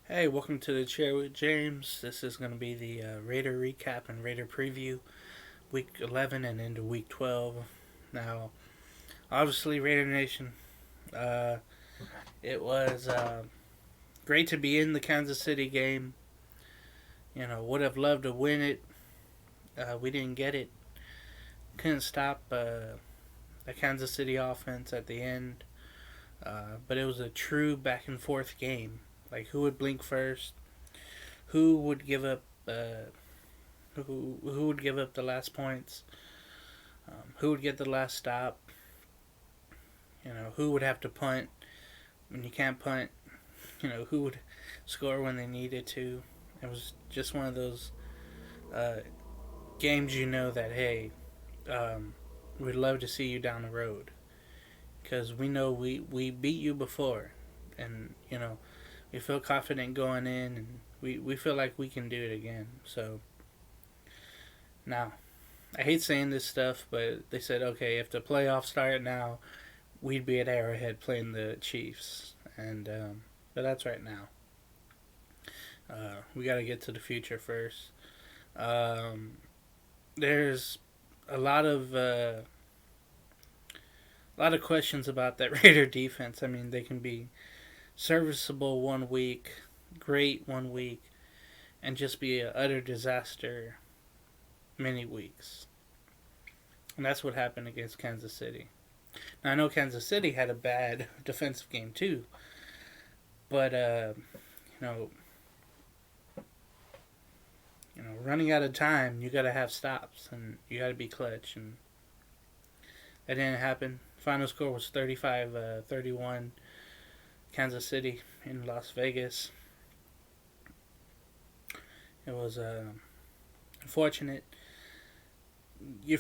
Hey, welcome to the chair with James. This is going to be the Raider recap and Raider preview, week 11 and into week 12. Now, obviously, Raider Nation, uh, it was great to be in the Kansas City game. Would have loved to win it. We didn't get it. Couldn't stop the Kansas City offense at the end. But it was a true back and forth game. Like, who would blink first? Who would give up? Who would give up the last points? Who would get the last stop? Who would have to punt when you can't punt? Who would score when they needed to? It was just one of those uh, games. That hey, we'd love to see you down the road because we know we beat you before, and we feel confident going in, and we feel like we can do it again. So now, I hate saying this stuff, but they said, okay, if the playoffs start now, we'd be at Arrowhead playing the Chiefs, and but that's right now. We got to get to the future first. Um, there's a lot of questions about that Raider defense. I mean, they can be serviceable one week, great one week, and just be an utter disaster many weeks. And that's what happened against Kansas City. Now I know Kansas City had a bad defensive game too, but you know, running out of time, you got to have stops and you got to be clutch, and that didn't happen. Final score was 35-31, Kansas City in Las Vegas. It was unfortunate. You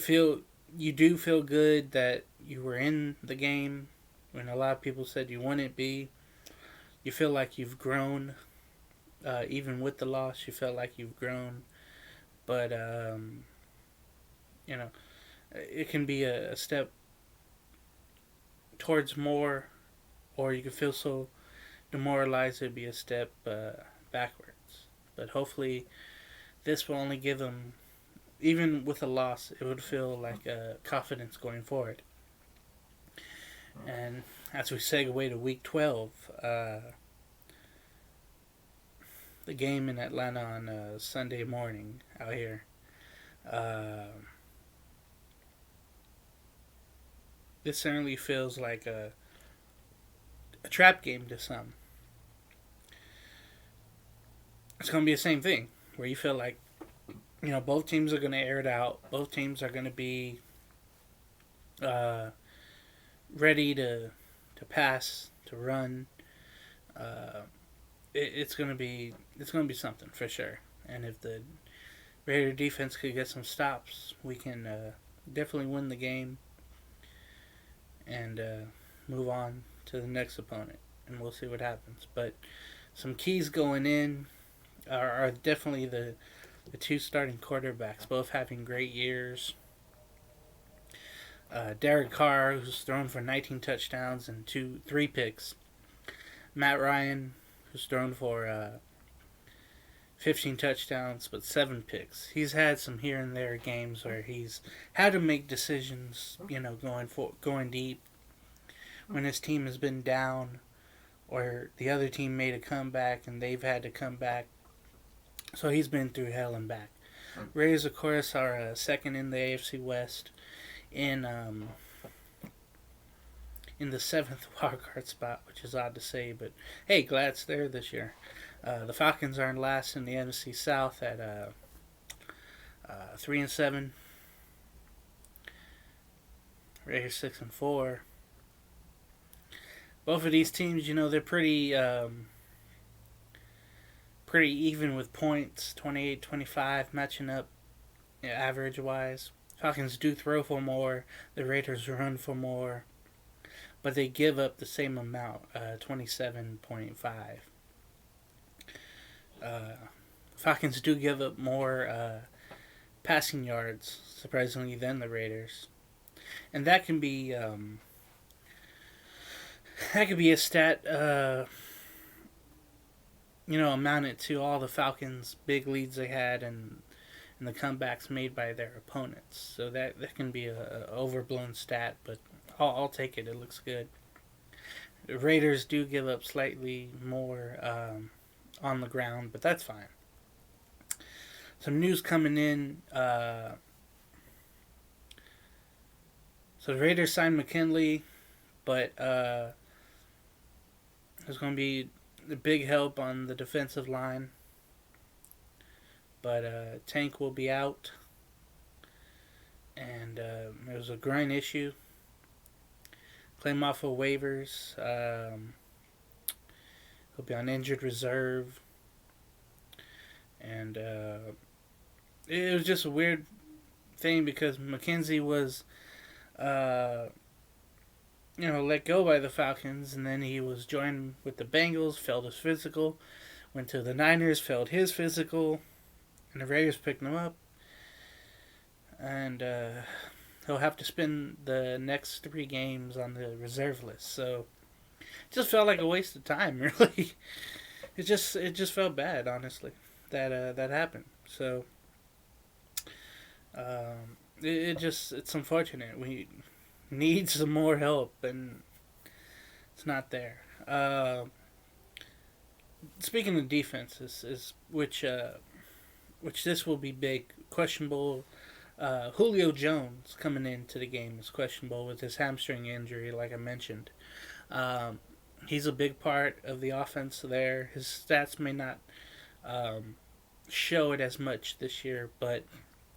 do feel good that you were in the game when a lot of people said you wouldn't be. You feel like you've grown, even with the loss. You felt like you've grown, but you know, it can be a step towards more, or you can feel so demoralized it'd be a step backwards. But hopefully, this will only give them, even with a loss, it would feel like confidence going forward. And as we segue to week 12, the game in Atlanta on Sunday morning out here. Uh, this certainly feels like a trap game to some. It's going to be the same thing where you feel like both teams are going to air it out. Both teams are going to be uh, ready to pass, to run. Uh, it's gonna be something for sure. And if the Raider defense could get some stops, we can definitely win the game and move on to the next opponent. And we'll see what happens. But some keys going in are definitely the two starting quarterbacks, both having great years. Derek Carr, who's thrown for 19 touchdowns and three picks. Matt Ryan, who's thrown for 15 touchdowns but seven picks. He's had some here and there games where he's had to make decisions, going deep when his team has been down, or the other team made a comeback and they've had to come back. So he's been through hell and back. Rays, of course, are second in the AFC West in the seventh wildcard spot, which is odd to say, but hey, glad it's there this year. The Falcons are in last in the NFC South at 3-7. Raiders 6-4. Both of these teams, they're pretty even with points, 28-25, matching up average wise. Falcons do throw for more. The Raiders run for more, but they give up the same amount, 27.5. Falcons do give up more passing yards, surprisingly, than the Raiders, and that can be a stat amounted to all the Falcons' big leads they had and the comebacks made by their opponents. So that can be a overblown stat, but I'll take it. It looks good. The Raiders do give up slightly more on the ground, but that's fine. Some news coming in. So the Raiders signed McKinley, but there's going to be a big help on the defensive line. But Tank will be out, and there was a groin issue. Claim off of waivers. He'll be on injured reserve, and it was just a weird thing because McKenzie was, let go by the Falcons, and then he was joined with the Bengals, failed his physical, went to the Niners, failed his physical, and the Raiders picked him up, and he'll have to spend the next 3 games on the reserve list. So it just felt like a waste of time, really. It just felt bad, honestly, that happened. So it's unfortunate. We need some more help, and it's not there. Speaking of defenses, which this will be big, questionable. Julio Jones coming into the game is questionable with his hamstring injury, like I mentioned. He's a big part of the offense there. His stats may not show it as much this year, but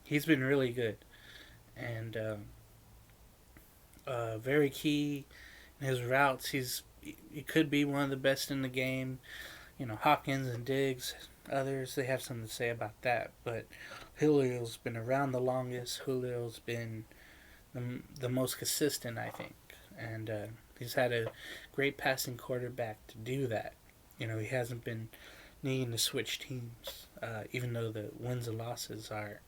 he's been really good. And very key in his routes. He could be one of the best in the game. Hopkins and Diggs, others, they have something to say about that. But Julio's been around the longest. Julio's been the most consistent, I think. And he's had a great passing quarterback to do that. He hasn't been needing to switch teams, even though the wins and losses are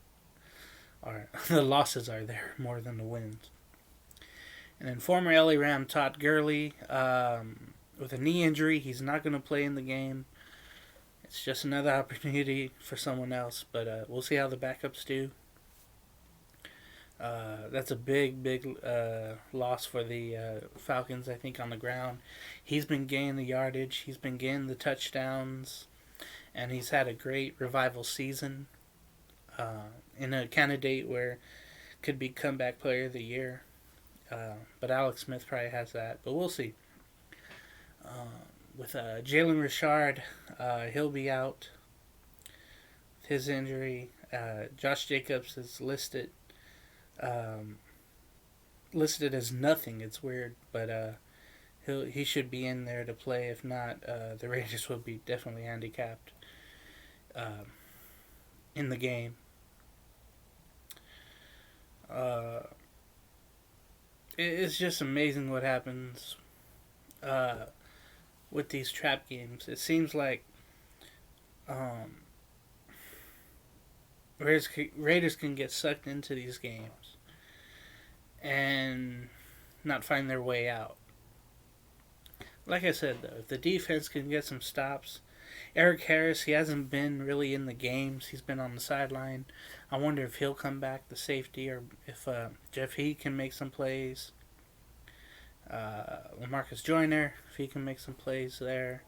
the losses are there more than the wins. And then former LA Ram Todd Gurley, with a knee injury, he's not going to play in the game. It's just another opportunity for someone else, but we'll see how the backups do. That's a big loss for the Falcons, I think, on the ground. He's been gaining the yardage. He's been gaining the touchdowns. And he's had a great revival season in a candidate where could be comeback player of the year. But Alex Smith probably has that. But we'll see. With Jalen Richard, he'll be out with his injury. Josh Jacobs is listed as nothing. It's weird, but he should be in there to play. If not, the Raiders will be definitely handicapped in the game. It's just amazing what happens with these trap games. It seems like Raiders can get sucked into these games and not find their way out. Like I said, though, if the defense can get some stops, Eric Harris, he hasn't been really in the games. He's been on the sideline. I wonder if he'll come back, the safety, or if Jeff Heath can make some plays. LaMarcus Joyner, if he can make some plays there.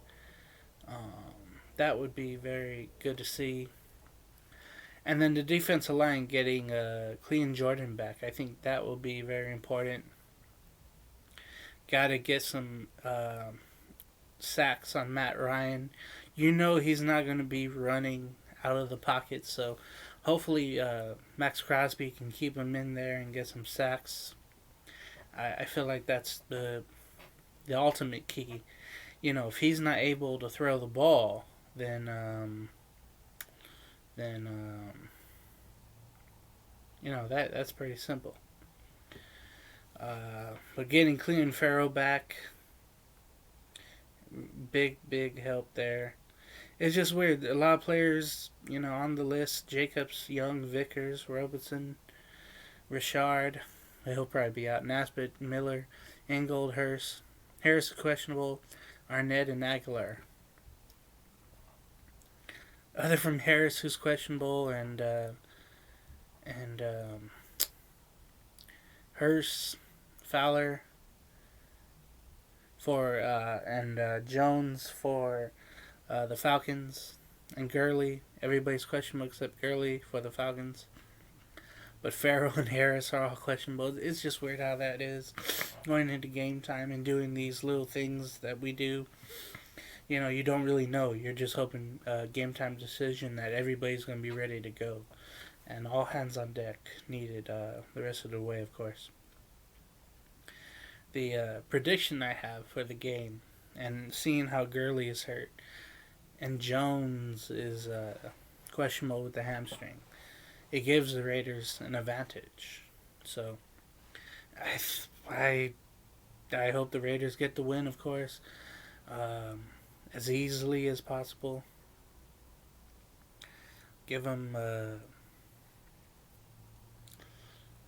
That would be very good to see. And then the defensive line getting Clean Jordan back. I think that will be very important. Got to get some sacks on Matt Ryan. He's not going to be running out of the pocket, so hopefully Max Crosby can keep him in there and get some sacks. I feel like that's the ultimate key. If he's not able to throw the ball, then that's pretty simple. But getting Cleveland Farrell back, big help there. It's just weird. A lot of players, on the list: Jacobs, Young, Vickers, Robertson, Richard. He'll probably be out. Nesbitt, Miller, Ingold, Hurst. Harris is questionable. Arnett and Aguilar. other from Harris, who's questionable, and Hurst, Fowler for and Jones for the Falcons, and Gurley. Everybody's questionable except Gurley for the Falcons. But Farrell and Harris are all questionable. It's just weird how that is. Going into game time and doing these little things that we do, you don't really know. You're just hoping game time decision that everybody's going to be ready to go. And all hands on deck needed the rest of the way, of course. The prediction I have for the game, and seeing how Gurley is hurt, and Jones is questionable with the hamstring, it gives the Raiders an advantage. So, I hope the Raiders get the win, of course, as easily as possible. Give them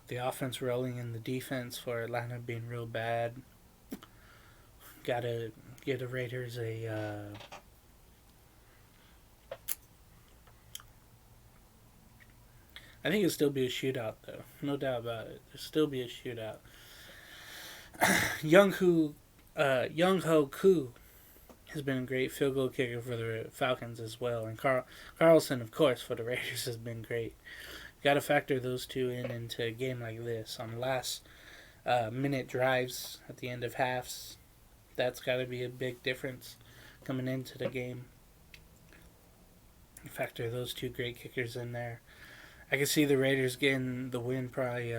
the offense rolling and the defense for Atlanta being real bad. Gotta give the Raiders a I think it'll still be a shootout, though. No doubt about it. There'll still be a shootout. Young Ho Koo has been a great field goal kicker for the Falcons as well, and Carlson, of course, for the Raiders has been great. Got to factor those two into a game like this on last minute drives at the end of halves. That's got to be a big difference coming into the game. Factor those two great kickers in there. I can see the Raiders getting the win probably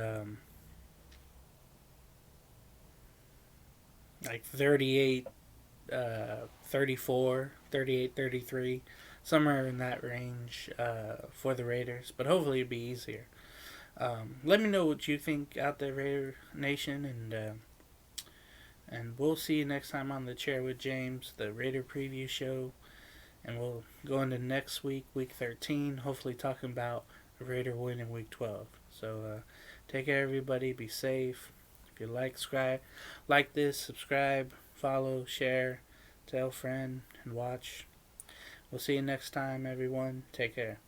like 38, 34, 38, 33, somewhere in that range for the Raiders. But hopefully it'll be easier. Let me know what you think out there, Raider Nation, and we'll see you next time on the Chair with James, the Raider preview show. And we'll go into next week, week 13, hopefully talking about a Raider win in week 12. So take care, everybody. Be safe. If you like this, subscribe, follow, share, tell a friend, and watch. We'll see you next time, everyone. Take care.